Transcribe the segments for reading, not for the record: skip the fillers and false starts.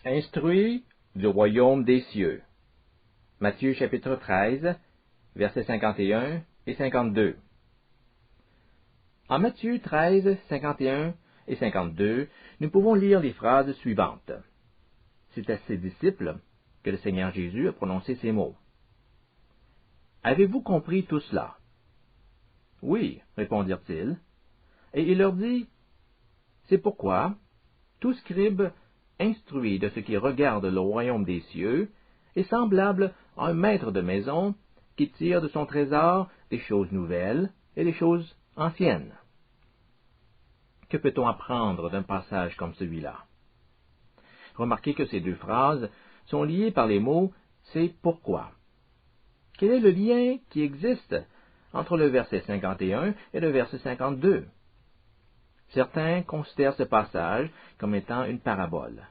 Instruit du royaume des cieux. Matthieu chapitre 13, versets 51 et 52. En Matthieu 13, 51 et 52, nous pouvons lire les phrases suivantes. C'est à ses disciples que le Seigneur Jésus a prononcé ces mots. « Avez-vous compris tout cela? » « Oui, répondirent-ils. Et il leur dit, « C'est pourquoi tout scribe instruit de ce qui regarde le royaume des cieux est semblable à un maître de maison qui tire de son trésor des choses nouvelles et des choses anciennes. » Que peut-on apprendre d'un passage comme celui-là? Remarquez que ces deux phrases sont liées par les mots « c'est pourquoi ». Quel est le lien qui existe entre le verset 51 et le verset 52? Certains considèrent ce passage comme étant une parabole.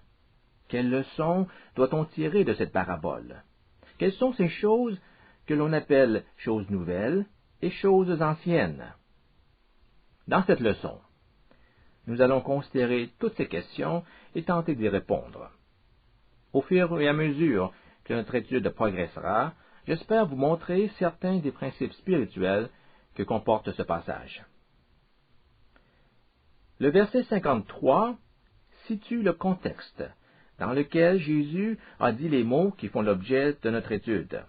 Quelle leçon doit-on tirer de cette parabole? Quelles sont ces choses que l'on appelle choses nouvelles et choses anciennes? Dans cette leçon, nous allons considérer toutes ces questions et tenter d'y répondre. Au fur et à mesure que notre étude progressera, j'espère vous montrer certains des principes spirituels que comporte ce passage. Le verset 53 situe le contexte dans lequel Jésus a dit les mots qui font l'objet de notre étude.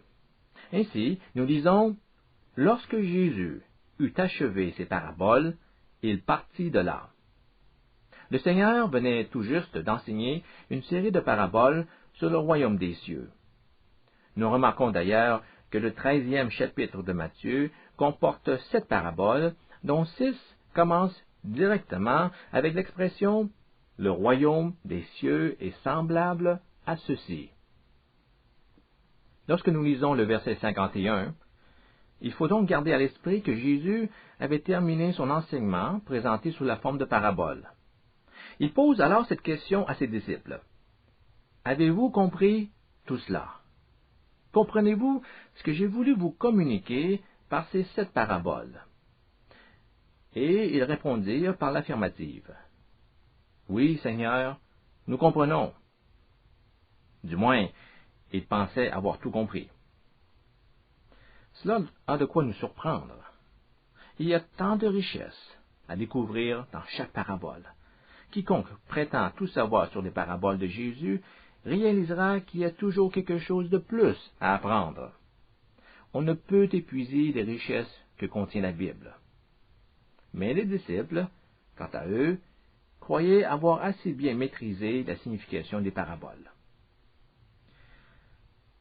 Ainsi, nous lisons « Lorsque Jésus eut achevé ses paraboles, il partit de là. » Le Seigneur venait tout juste d'enseigner une série de paraboles sur le royaume des cieux. Nous remarquons d'ailleurs que le 13e chapitre de Matthieu comporte 7 paraboles, dont 6 commencent directement avec l'expression « Le royaume des cieux est semblable à ceci ». Lorsque nous lisons le verset 51, il faut donc garder à l'esprit que Jésus avait terminé son enseignement présenté sous la forme de paraboles. Il pose alors cette question à ses disciples. « Avez-vous compris tout cela? Comprenez-vous ce que j'ai voulu vous communiquer par ces 7 paraboles? » Et ils répondirent par l'affirmative. « Oui, Seigneur, nous comprenons. » Du moins, ils pensaient avoir tout compris. Cela a de quoi nous surprendre. Il y a tant de richesses à découvrir dans chaque parabole. Quiconque prétend tout savoir sur les paraboles de Jésus réalisera qu'il y a toujours quelque chose de plus à apprendre. On ne peut épuiser les richesses que contient la Bible. Mais les disciples, quant à eux, croyaient avoir assez bien maîtrisé la signification des paraboles.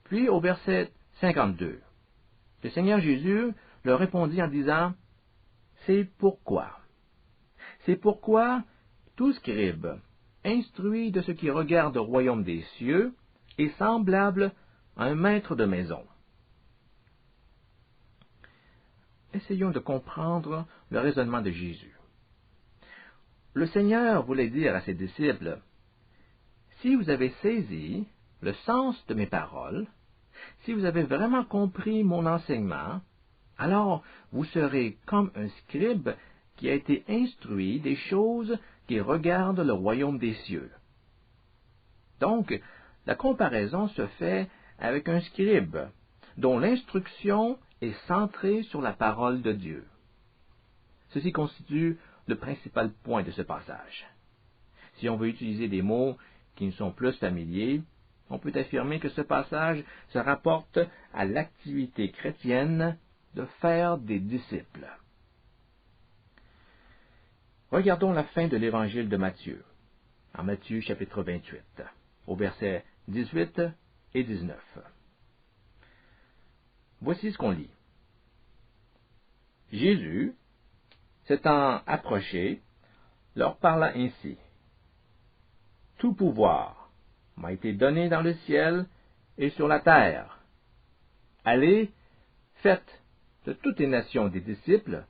Puis au verset 52, le Seigneur Jésus leur répondit en disant « C'est pourquoi. C'est pourquoi tout scribe instruit de ce qui regarde le royaume des cieux est semblable à un maître de maison. » Essayons de comprendre le raisonnement de Jésus. Le Seigneur voulait dire à ses disciples, « Si vous avez saisi le sens de mes paroles, si vous avez vraiment compris mon enseignement, alors vous serez comme un scribe qui a été instruit des choses qui regardent le royaume des cieux. » Donc, la comparaison se fait avec un scribe, dont l'instruction est centrée sur la parole de Dieu. Ceci constitue le principal point de ce passage. Si on veut utiliser des mots qui nous sont plus familiers, on peut affirmer que ce passage se rapporte à l'activité chrétienne de faire des disciples. Regardons la fin de l'évangile de Matthieu, en Matthieu chapitre 28, au verset 18 et 19. Voici ce qu'on lit. Jésus, s'étant approché, leur parla ainsi. « Tout pouvoir m'a été donné dans le ciel et sur la terre. Allez, faites de toutes les nations des disciples,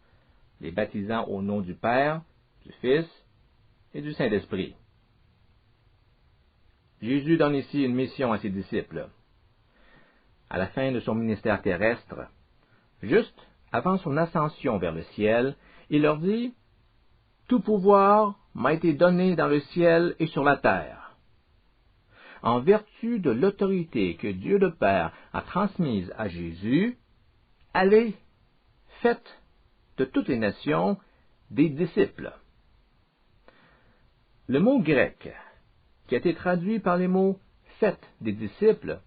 les baptisant au nom du Père, du Fils et du Saint-Esprit. » Jésus donne ici une mission à ses disciples. À la fin de son ministère terrestre, juste avant son ascension vers le ciel, il leur dit « Tout pouvoir m'a été donné dans le ciel et sur la terre. » en vertu de l'autorité que Dieu le Père a transmise à Jésus, allez, faites de toutes les nations des disciples. Le mot grec, qui a été traduit par les mots « faites des disciples »,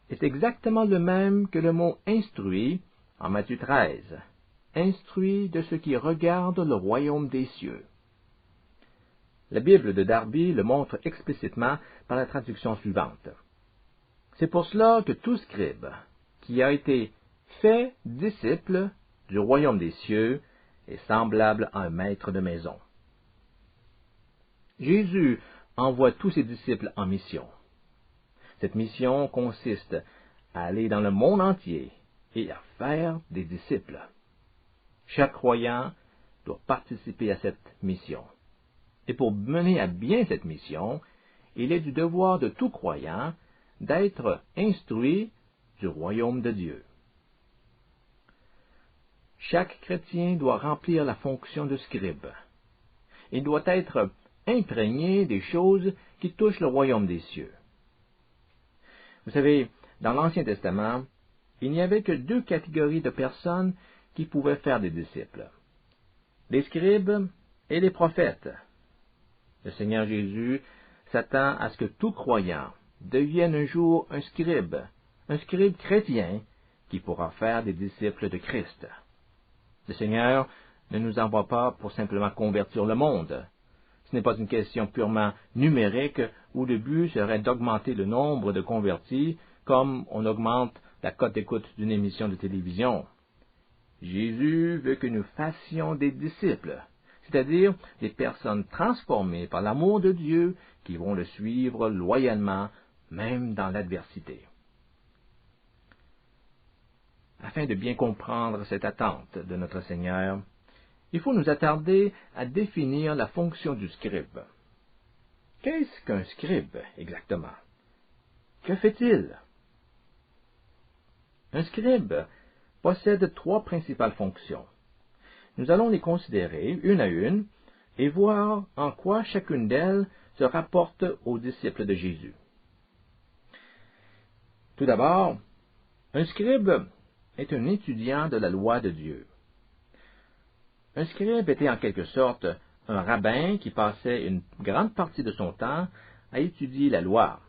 est exactement le même que le mot « instruit » en Matthieu 13, « instruit de ceux qui regardent le royaume des cieux ». La Bible de Darby le montre explicitement par la traduction suivante. C'est pour cela que tout scribe qui a été fait disciple du royaume des cieux est semblable à un maître de maison. Jésus envoie tous ses disciples en mission. Cette mission consiste à aller dans le monde entier et à faire des disciples. Chaque croyant doit participer à cette mission. Et pour mener à bien cette mission, il est du devoir de tout croyant d'être instruit du royaume de Dieu. Chaque chrétien doit remplir la fonction de scribe. Il doit être imprégné des choses qui touchent le royaume des cieux. Vous savez, dans l'Ancien Testament, il n'y avait que deux catégories de personnes qui pouvaient faire des disciples: les scribes et les prophètes. Le Seigneur Jésus s'attend à ce que tout croyant devienne un jour un scribe chrétien qui pourra faire des disciples de Christ. Le Seigneur ne nous envoie pas pour simplement convertir le monde. Ce n'est pas une question purement numérique où le but serait d'augmenter le nombre de convertis comme on augmente la cote d'écoute d'une émission de télévision. Jésus veut que nous fassions des disciples, c'est-à-dire des personnes transformées par l'amour de Dieu qui vont le suivre loyalement, même dans l'adversité. Afin de bien comprendre cette attente de notre Seigneur, il faut nous attarder à définir la fonction du scribe. Qu'est-ce qu'un scribe exactement? Que fait-il? Un scribe possède trois principales fonctions. Nous allons les considérer une à une et voir en quoi chacune d'elles se rapporte aux disciples de Jésus. Tout d'abord, un scribe est un étudiant de la loi de Dieu. Un scribe était en quelque sorte un rabbin qui passait une grande partie de son temps à étudier la loi.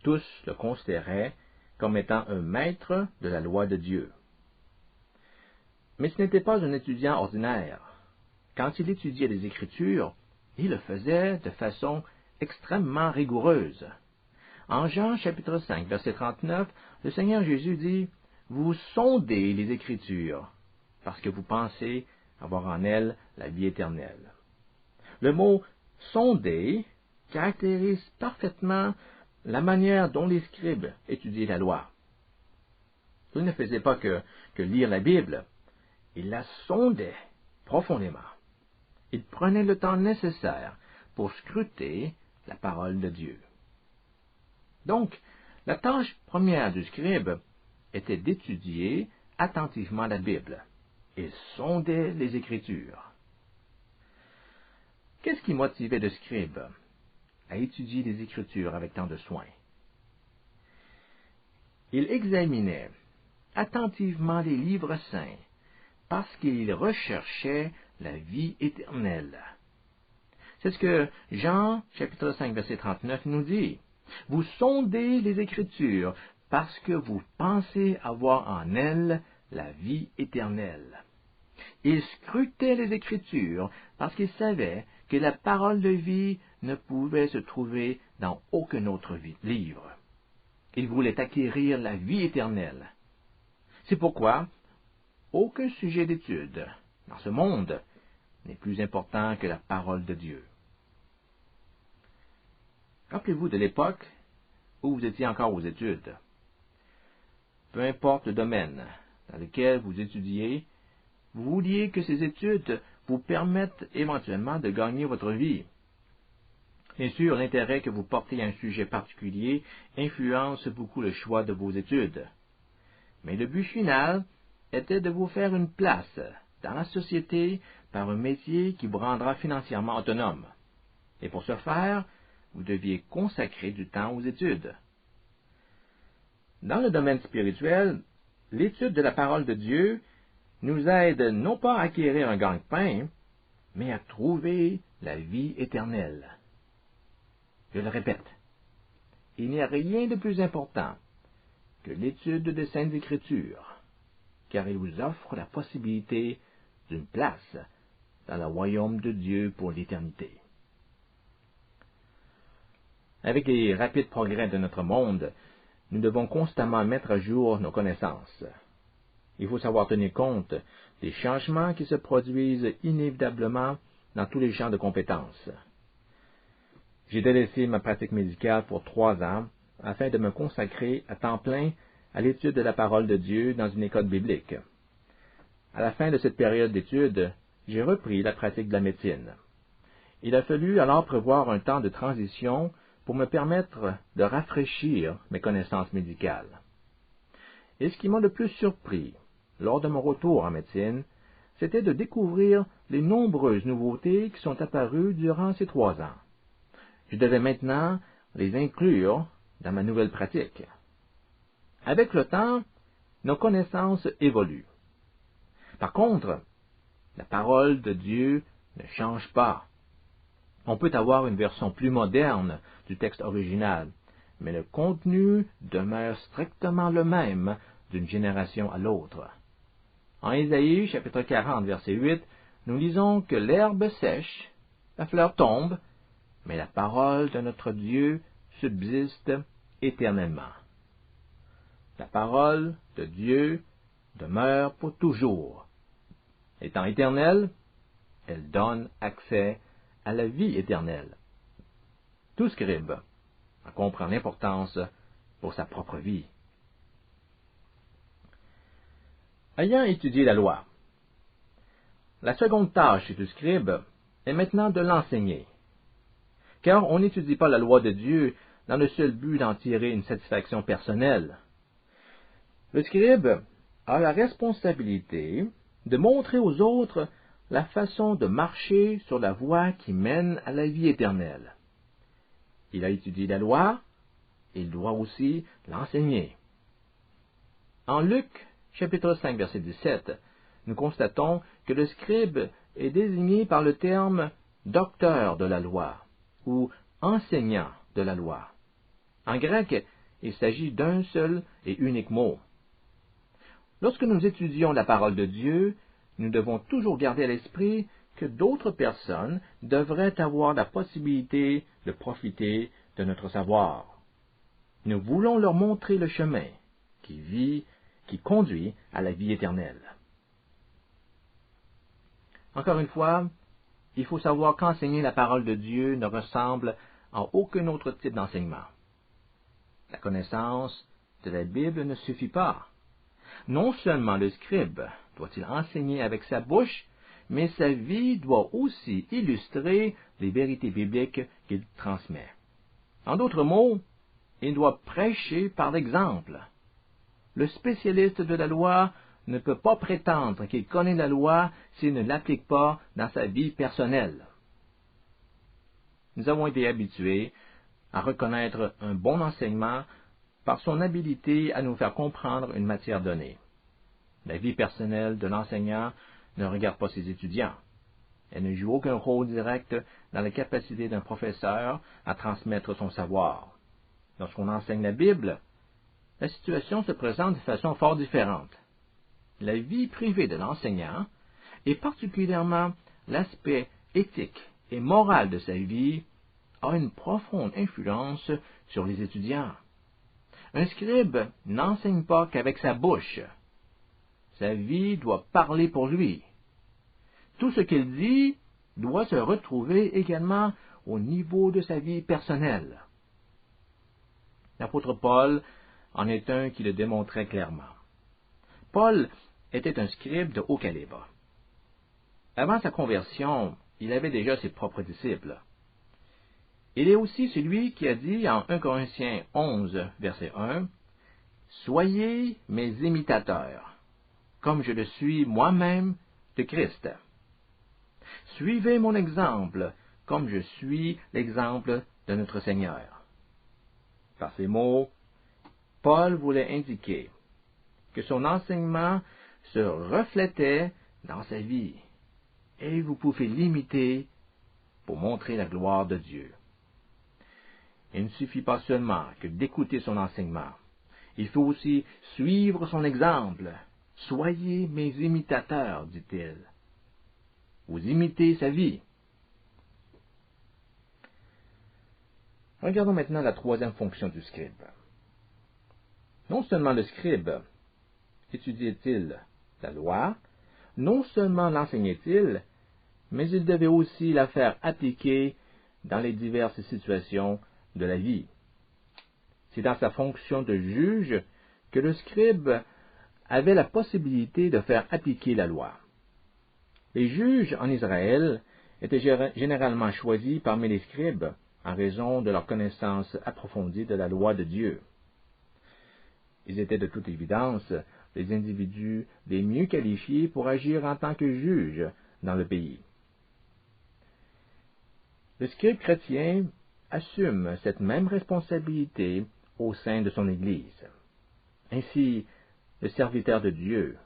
Tous le considéraient comme étant un maître de la loi de Dieu. Mais ce n'était pas un étudiant ordinaire. Quand il étudiait les Écritures, il le faisait de façon extrêmement rigoureuse. En Jean chapitre 5, verset 39, le Seigneur Jésus dit « Vous sondez les Écritures, parce que vous pensez avoir en elles la vie éternelle. » Le mot « sonder » caractérise parfaitement la manière dont les scribes étudiaient la loi. Ils ne faisaient pas que lire la Bible, ils la sondaient profondément. Ils prenaient le temps nécessaire pour scruter la parole de Dieu. Donc, la tâche première du scribe était d'étudier attentivement la Bible. Il sondait les Écritures. Qu'est-ce qui motivait le scribe à étudier les Écritures avec tant de soin? Il examinait attentivement les livres saints parce qu'il recherchait la vie éternelle. C'est ce que Jean, chapitre 5, verset 39 nous dit. Vous sondez les Écritures parce que vous pensez avoir en elles la vie éternelle. Il scrutait les Écritures parce qu'il savait que la parole de vie ne pouvait se trouver dans aucun autre livre. Il voulait acquérir la vie éternelle. C'est pourquoi aucun sujet d'étude dans ce monde n'est plus important que la parole de Dieu. Rappelez-vous de l'époque où vous étiez encore aux études. Peu importe le domaine dans lequel vous étudiez, vous vouliez que ces études vous permettent éventuellement de gagner votre vie. Bien sûr, l'intérêt que vous portez à un sujet particulier influence beaucoup le choix de vos études. Mais le but final était de vous faire une place dans la société par un métier qui vous rendra financièrement autonome. Et pour ce faire, vous deviez consacrer du temps aux études. Dans le domaine spirituel, l'étude de la parole de Dieu nous aide non pas à acquérir un gagne-pain, mais à trouver la vie éternelle. Je le répète, il n'y a rien de plus important que l'étude des Saintes Écritures, car il vous offre la possibilité d'une place dans le royaume de Dieu pour l'éternité. Avec les rapides progrès de notre monde, nous devons constamment mettre à jour nos connaissances. Il faut savoir tenir compte des changements qui se produisent inévitablement dans tous les champs de compétences. J'ai délaissé ma pratique médicale pour 3 ans afin de me consacrer à temps plein à l'étude de la parole de Dieu dans une école biblique. À la fin de cette période d'études, j'ai repris la pratique de la médecine. Il a fallu alors prévoir un temps de transition pour me permettre de rafraîchir mes connaissances médicales. Et ce qui m'a le plus surpris lors de mon retour en médecine, c'était de découvrir les nombreuses nouveautés qui sont apparues durant ces 3 ans. Je devais maintenant les inclure dans ma nouvelle pratique. Avec le temps, nos connaissances évoluent. Par contre, la parole de Dieu ne change pas. On peut avoir une version plus moderne du texte original, mais le contenu demeure strictement le même d'une génération à l'autre. En Ésaïe, chapitre 40, verset 8, nous lisons que l'herbe sèche, la fleur tombe, mais la parole de notre Dieu subsiste éternellement. La parole de Dieu demeure pour toujours. Étant éternelle, elle donne accès à la vie éternelle. Tout scribe en comprend l'importance pour sa propre vie. Ayant étudié la loi, la seconde tâche du scribe est maintenant de l'enseigner. Car on n'étudie pas la loi de Dieu dans le seul but d'en tirer une satisfaction personnelle. Le scribe a la responsabilité de montrer aux autres la façon de marcher sur la voie qui mène à la vie éternelle. Il a étudié la loi, il doit aussi l'enseigner. En Luc, chapitre 5, verset 17, nous constatons que le scribe est désigné par le terme « docteur de la loi » ou « enseignant de la loi ». En grec, il s'agit d'un seul et unique mot. Lorsque nous étudions la parole de Dieu, nous devons toujours garder à l'esprit que d'autres personnes devraient avoir la possibilité de profiter de notre savoir. Nous voulons leur montrer le chemin qui conduit à la vie éternelle. Encore une fois, il faut savoir qu'enseigner la parole de Dieu ne ressemble à aucun autre type d'enseignement. La connaissance de la Bible ne suffit pas. Non seulement le scribe doit-il enseigner avec sa bouche, mais sa vie doit aussi illustrer les vérités bibliques qu'il transmet. En d'autres mots, il doit prêcher par l'exemple. Le spécialiste de la loi ne peut pas prétendre qu'il connaît la loi s'il ne l'applique pas dans sa vie personnelle. Nous avons été habitués à reconnaître un bon enseignement par son habilité à nous faire comprendre une matière donnée. La vie personnelle de l'enseignant ne regarde pas ses étudiants. Elle ne joue aucun rôle direct dans la capacité d'un professeur à transmettre son savoir. Lorsqu'on enseigne la Bible, la situation se présente de façon fort différente. La vie privée de l'enseignant, et particulièrement l'aspect éthique et moral de sa vie, a une profonde influence sur les étudiants. Un scribe n'enseigne pas qu'avec sa bouche. Sa vie doit parler pour lui. Tout ce qu'il dit doit se retrouver également au niveau de sa vie personnelle. L'apôtre Paul en est un qui le démontrait clairement. Paul était un scribe de haut calibre. Avant sa conversion, il avait déjà ses propres disciples. Il est aussi celui qui a dit en 1 Corinthiens 11, verset 1, « Soyez mes imitateurs, comme je le suis moi-même de Christ. Suivez mon exemple, comme je suis l'exemple de notre Seigneur. Par ces mots, Paul voulait indiquer que son enseignement se reflétait dans sa vie, et vous pouvez l'imiter pour montrer la gloire de Dieu. Il ne suffit pas seulement que d'écouter son enseignement, il faut aussi suivre son exemple. Soyez mes imitateurs, dit-il. Vous imitez sa vie. Regardons maintenant la troisième fonction du scribe. Non seulement le scribe étudiait-il la loi, non seulement l'enseignait-il, mais il devait aussi la faire appliquer dans les diverses situations de la vie. C'est dans sa fonction de juge que le scribe avait la possibilité de faire appliquer la loi. Les juges en Israël étaient généralement choisis parmi les scribes en raison de leur connaissance approfondie de la loi de Dieu. Ils étaient de toute évidence les individus les mieux qualifiés pour agir en tant que juges dans le pays. Le scribe chrétien assume cette même responsabilité au sein de son Église. Ainsi, le serviteur de Dieu,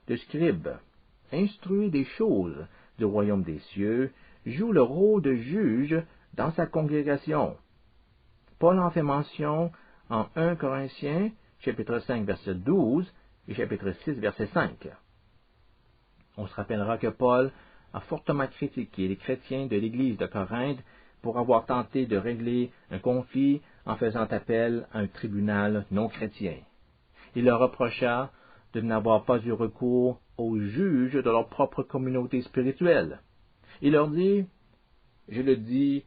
le scribe, instruit des choses du royaume des cieux, joue le rôle de juge dans sa congrégation. Paul en fait mention en 1 Corinthiens, chapitre 5, verset 12 et chapitre 6, verset 5. On se rappellera que Paul a fortement critiqué les chrétiens de l'Église de Corinthe pour avoir tenté de régler un conflit en faisant appel à un tribunal non chrétien. Il leur reprocha de n'avoir pas eu recours aux juges de leur propre communauté spirituelle. Il leur dit, je le dis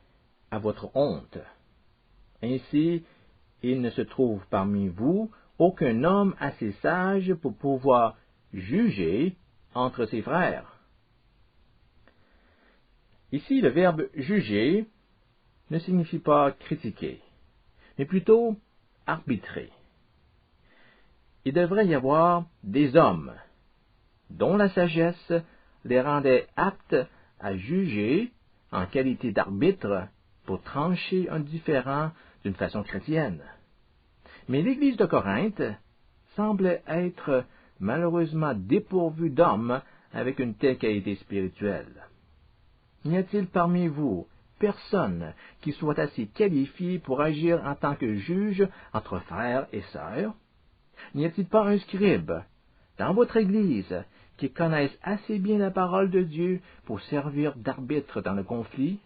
à votre honte. Ainsi, il ne se trouve parmi vous aucun homme assez sage pour pouvoir juger entre ses frères. Ici, le verbe juger ne signifie pas critiquer, mais plutôt arbitrer. Il devrait y avoir des hommes dont la sagesse les rendait aptes à juger en qualité d'arbitre pour trancher un différend d'une façon chrétienne. Mais l'Église de Corinthe semble être malheureusement dépourvue d'hommes avec une telle qualité spirituelle. N'y a-t-il parmi vous personne qui soit assez qualifié pour agir en tant que juge entre frères et sœurs? N'y a-t-il pas un scribe dans votre Église qui connaisse assez bien la parole de Dieu pour servir d'arbitre dans le conflit?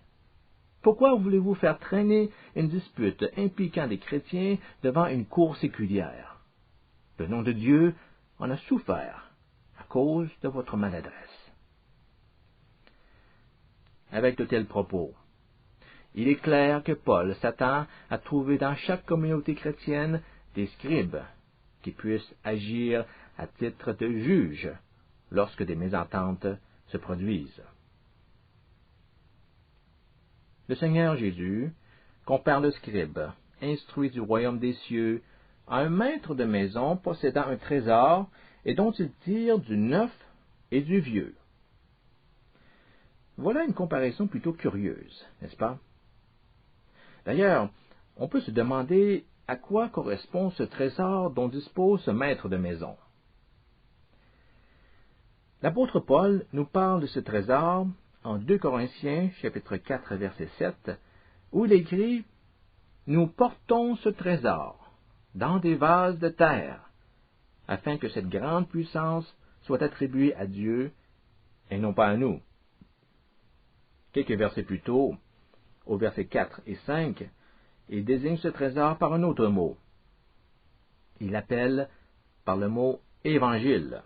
Pourquoi voulez-vous faire traîner une dispute impliquant des chrétiens devant une cour séculière? Le nom de Dieu en a souffert à cause de votre maladresse. Avec de tels propos, il est clair que Paul s'attend à trouver dans chaque communauté chrétienne des scribes qui puissent agir à titre de juge lorsque des mésententes se produisent. Le Seigneur Jésus compare le scribe, instruit du royaume des cieux, à un maître de maison possédant un trésor et dont il tire du neuf et du vieux. Voilà une comparaison plutôt curieuse, n'est-ce pas? D'ailleurs, on peut se demander à quoi correspond ce trésor dont dispose ce maître de maison. L'apôtre Paul nous parle de ce trésor en 2 Corinthiens, chapitre 4, verset 7, où il écrit « Nous portons ce trésor dans des vases de terre, afin que cette grande puissance soit attribuée à Dieu et non pas à nous. » Quelques versets plus tôt, au verset 4 et 5, il désigne ce trésor par un autre mot. Il l'appelle par le mot « évangile »,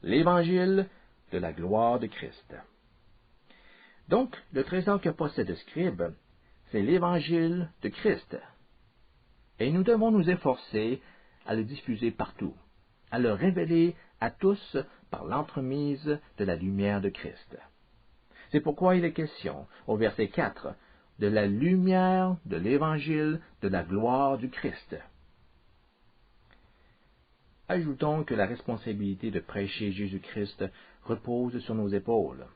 l'évangile de la gloire de Christ. Donc, le trésor que possède le scribe, c'est l'évangile de Christ. Et nous devons nous efforcer à le diffuser partout, à le révéler à tous par l'entremise de la lumière de Christ. C'est pourquoi il est question, au verset 4, de la lumière de l'évangile de la gloire du Christ. Ajoutons que la responsabilité de prêcher Jésus-Christ repose sur nos épaules.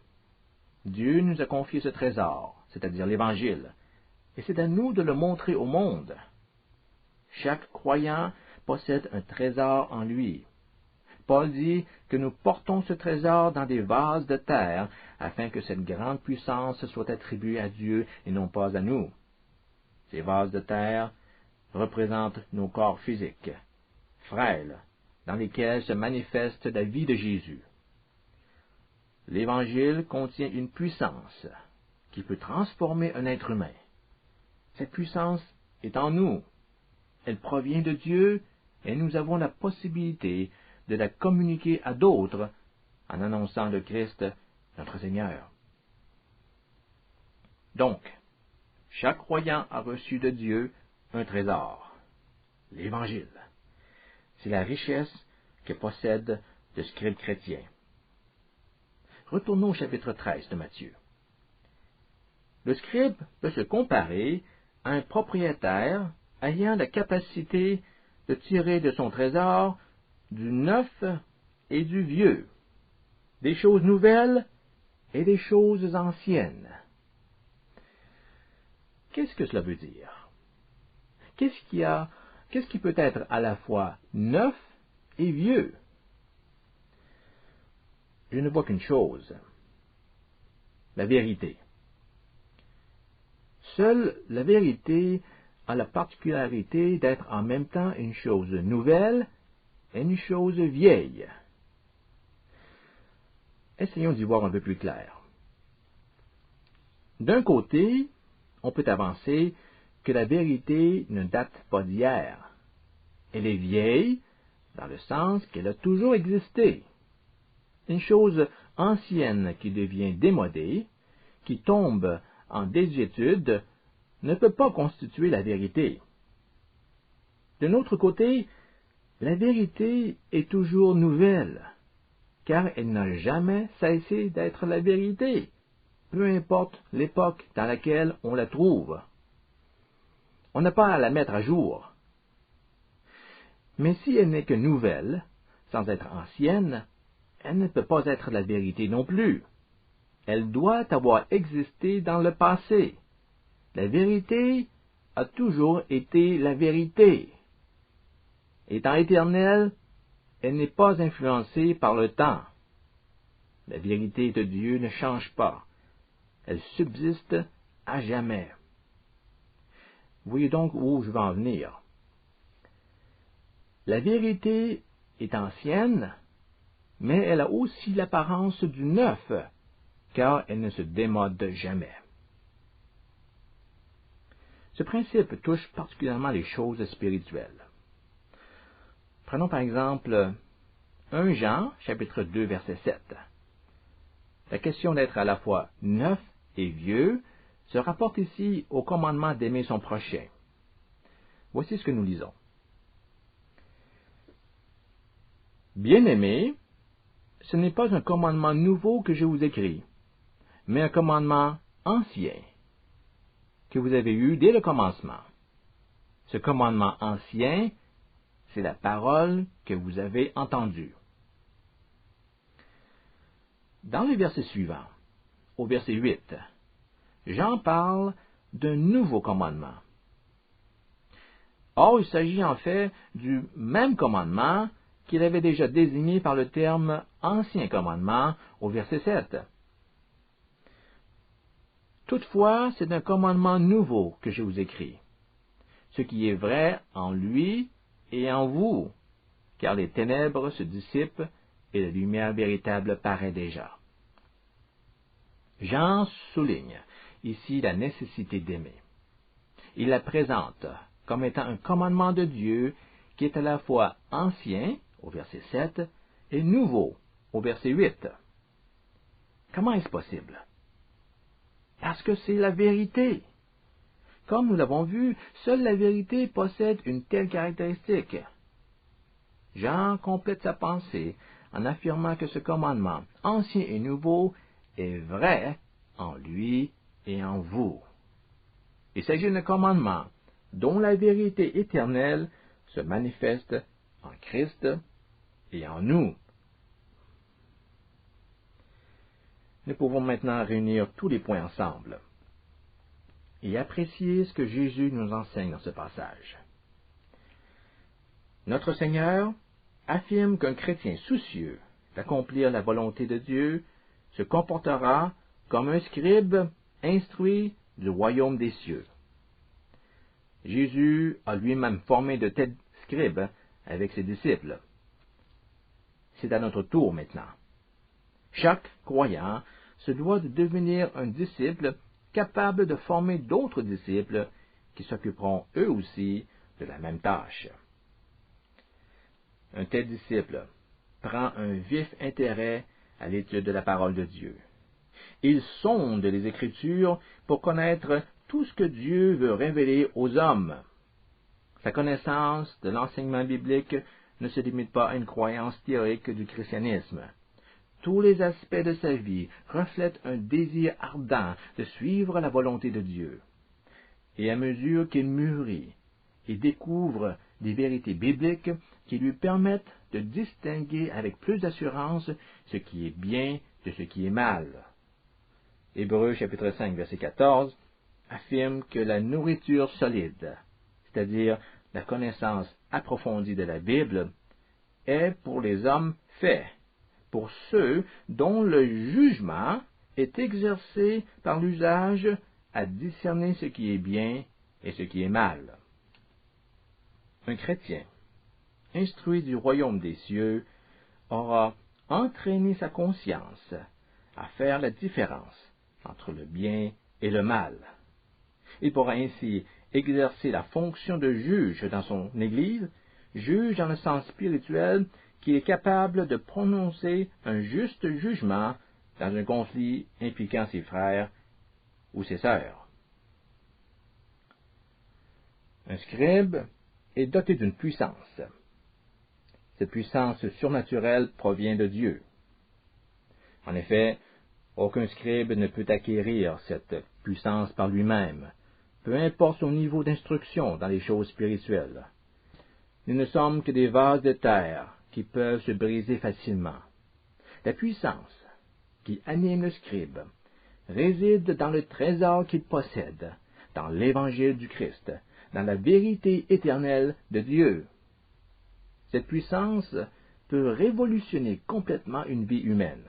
Dieu nous a confié ce trésor, c'est-à-dire l'Évangile, et c'est à nous de le montrer au monde. Chaque croyant possède un trésor en lui. Paul dit que nous portons ce trésor dans des vases de terre, afin que cette grande puissance soit attribuée à Dieu et non pas à nous. Ces vases de terre représentent nos corps physiques, frêles, dans lesquels se manifeste la vie de Jésus. L'Évangile contient une puissance qui peut transformer un être humain. Cette puissance est en nous. Elle provient de Dieu et nous avons la possibilité de la communiquer à d'autres en annonçant le Christ, notre Seigneur. Donc, chaque croyant a reçu de Dieu un trésor, l'Évangile. C'est la richesse que possède le scribe chrétien. Retournons au chapitre 13 de Matthieu. Le scribe peut se comparer à un propriétaire ayant la capacité de tirer de son trésor du neuf et du vieux, des choses nouvelles et des choses anciennes. Qu'est-ce que cela veut dire? Qu'est-ce qui peut être à la fois neuf et vieux? Je ne vois qu'une chose, la vérité. Seule la vérité a la particularité d'être en même temps une chose nouvelle et une chose vieille. Essayons d'y voir un peu plus clair. D'un côté, on peut avancer que la vérité ne date pas d'hier. Elle est vieille dans le sens qu'elle a toujours existé. Une chose ancienne qui devient démodée, qui tombe en désuétude, ne peut pas constituer la vérité. D'un autre côté, la vérité est toujours nouvelle, car elle n'a jamais cessé d'être la vérité, peu importe l'époque dans laquelle on la trouve. On n'a pas à la mettre à jour. Mais si elle n'est que nouvelle, sans être ancienne, elle ne peut pas être la vérité non plus. Elle doit avoir existé dans le passé. La vérité a toujours été la vérité. Étant éternelle, elle n'est pas influencée par le temps. La vérité de Dieu ne change pas. Elle subsiste à jamais. Vous voyez donc où je veux en venir. La vérité est ancienne, mais elle a aussi l'apparence du neuf, car elle ne se démode jamais. Ce principe touche particulièrement les choses spirituelles. Prenons par exemple 1 Jean, chapitre 2, verset 7. La question d'être à la fois neuf et vieux se rapporte ici au commandement d'aimer son prochain. Voici ce que nous lisons. Bien-aimés, ce n'est pas un commandement nouveau que je vous écris, mais un commandement ancien que vous avez eu dès le commencement. Ce commandement ancien, c'est la parole que vous avez entendue. Dans le verset suivant, au verset 8, Jean parle d'un nouveau commandement. Or, il s'agit en fait du même commandement qu'il avait déjà désigné par le terme « ancien commandement » au verset 7. Toutefois, c'est un commandement nouveau que je vous écris, ce qui est vrai en lui et en vous, car les ténèbres se dissipent et la lumière véritable paraît déjà. Jean souligne ici la nécessité d'aimer. Il la présente comme étant un commandement de Dieu qui est à la fois ancien, au verset 7, et nouveau, au verset 8. Comment est-ce possible? Parce que c'est la vérité. Comme nous l'avons vu, seule la vérité possède une telle caractéristique. Jean complète sa pensée en affirmant que ce commandement, ancien et nouveau, est vrai en lui et en vous. Il s'agit d'un commandement dont la vérité éternelle se manifeste en Christ et en nous. Nous pouvons maintenant réunir tous les points ensemble. et apprécier ce que Jésus nous enseigne dans ce passage. Notre Seigneur affirme qu'un chrétien soucieux d'accomplir la volonté de Dieu se comportera comme un scribe instruit du royaume des cieux. Jésus a lui-même formé de tels scribes avec ses disciples. C'est à notre tour maintenant. Chaque croyant se doit de devenir un disciple capable de former d'autres disciples qui s'occuperont eux aussi de la même tâche. Un tel disciple prend un vif intérêt à l'étude de la parole de Dieu. Il sonde les Écritures pour connaître tout ce que Dieu veut révéler aux hommes. Sa connaissance de l'enseignement biblique ne se limite pas à une croyance théorique du christianisme. Tous les aspects de sa vie reflètent un désir ardent de suivre la volonté de Dieu. Et à mesure qu'il mûrit, il découvre des vérités bibliques qui lui permettent de distinguer avec plus d'assurance ce qui est bien de ce qui est mal. Hébreux chapitre 5, verset 14, affirme que la nourriture solide, c'est-à-dire la connaissance approfondie de la Bible, est pour les hommes faite, pour ceux dont le jugement est exercé par l'usage à discerner ce qui est bien et ce qui est mal. Un chrétien, instruit du royaume des cieux, aura entraîné sa conscience à faire la différence entre le bien et le mal. Il pourra ainsi exercer la fonction de juge dans son Église, juge dans le sens spirituel qui est capable de prononcer un juste jugement dans un conflit impliquant ses frères ou ses sœurs. Un scribe est doté d'une puissance. Cette puissance surnaturelle provient de Dieu. En effet, aucun scribe ne peut acquérir cette puissance par lui-même, peu importe son niveau d'instruction dans les choses spirituelles. Nous ne sommes que des vases de terre qui peuvent se briser facilement. La puissance qui anime le scribe réside dans le trésor qu'il possède, dans l'évangile du Christ, dans la vérité éternelle de Dieu. Cette puissance peut révolutionner complètement une vie humaine.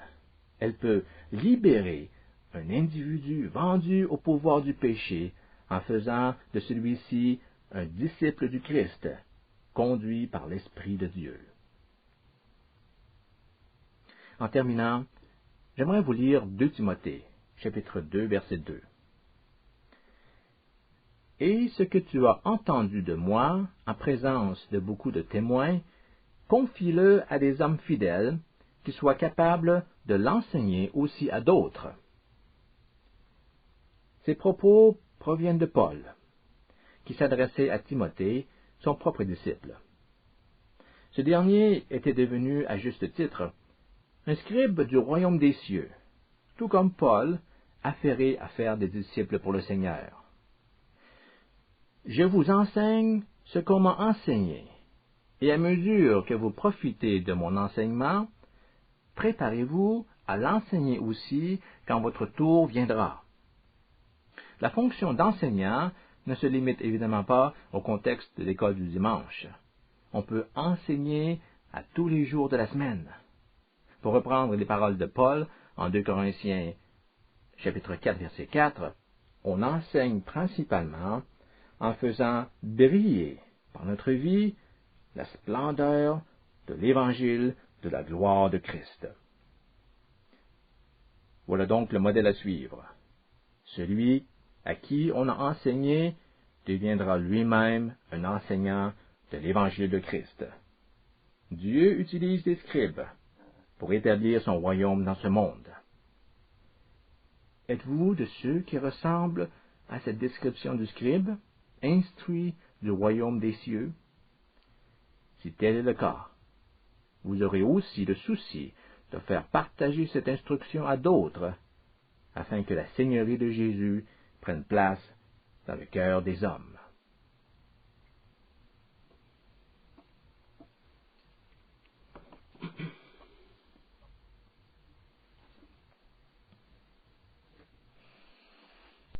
Elle peut libérer un individu vendu au pouvoir du péché en faisant de celui-ci un disciple du Christ, conduit par l'Esprit de Dieu. En terminant, j'aimerais vous lire 2 Timothée, chapitre 2, verset 2. « Et ce que tu as entendu de moi, en présence de beaucoup de témoins, confie-le à des hommes fidèles, qui soient capables de l'enseigner aussi à d'autres. » Ces propos proviennent de Paul, qui s'adressait à Timothée, son propre disciple. Ce dernier était devenu, à juste titre, un scribe du royaume des cieux, tout comme Paul, affairé à faire des disciples pour le Seigneur. Je vous enseigne ce qu'on m'a enseigné, et à mesure que vous profitez de mon enseignement, préparez-vous à l'enseigner aussi quand votre tour viendra. La fonction d'enseignant ne se limite évidemment pas au contexte de l'école du dimanche. On peut enseigner à tous les jours de la semaine. Pour reprendre les paroles de Paul en 2 Corinthiens chapitre 4, verset 4, on enseigne principalement en faisant briller par notre vie la splendeur de l'Évangile de la gloire de Christ. Voilà donc le modèle à suivre. Celui à qui on a enseigné deviendra lui-même un enseignant de l'Évangile de Christ. Dieu utilise des scribes pour établir son royaume dans ce monde. Êtes-vous de ceux qui ressemblent à cette description du scribe, instruit du royaume des cieux? Si tel est le cas, vous aurez aussi le souci de faire partager cette instruction à d'autres, afin que la Seigneurie de Jésus prenne place dans le cœur des hommes.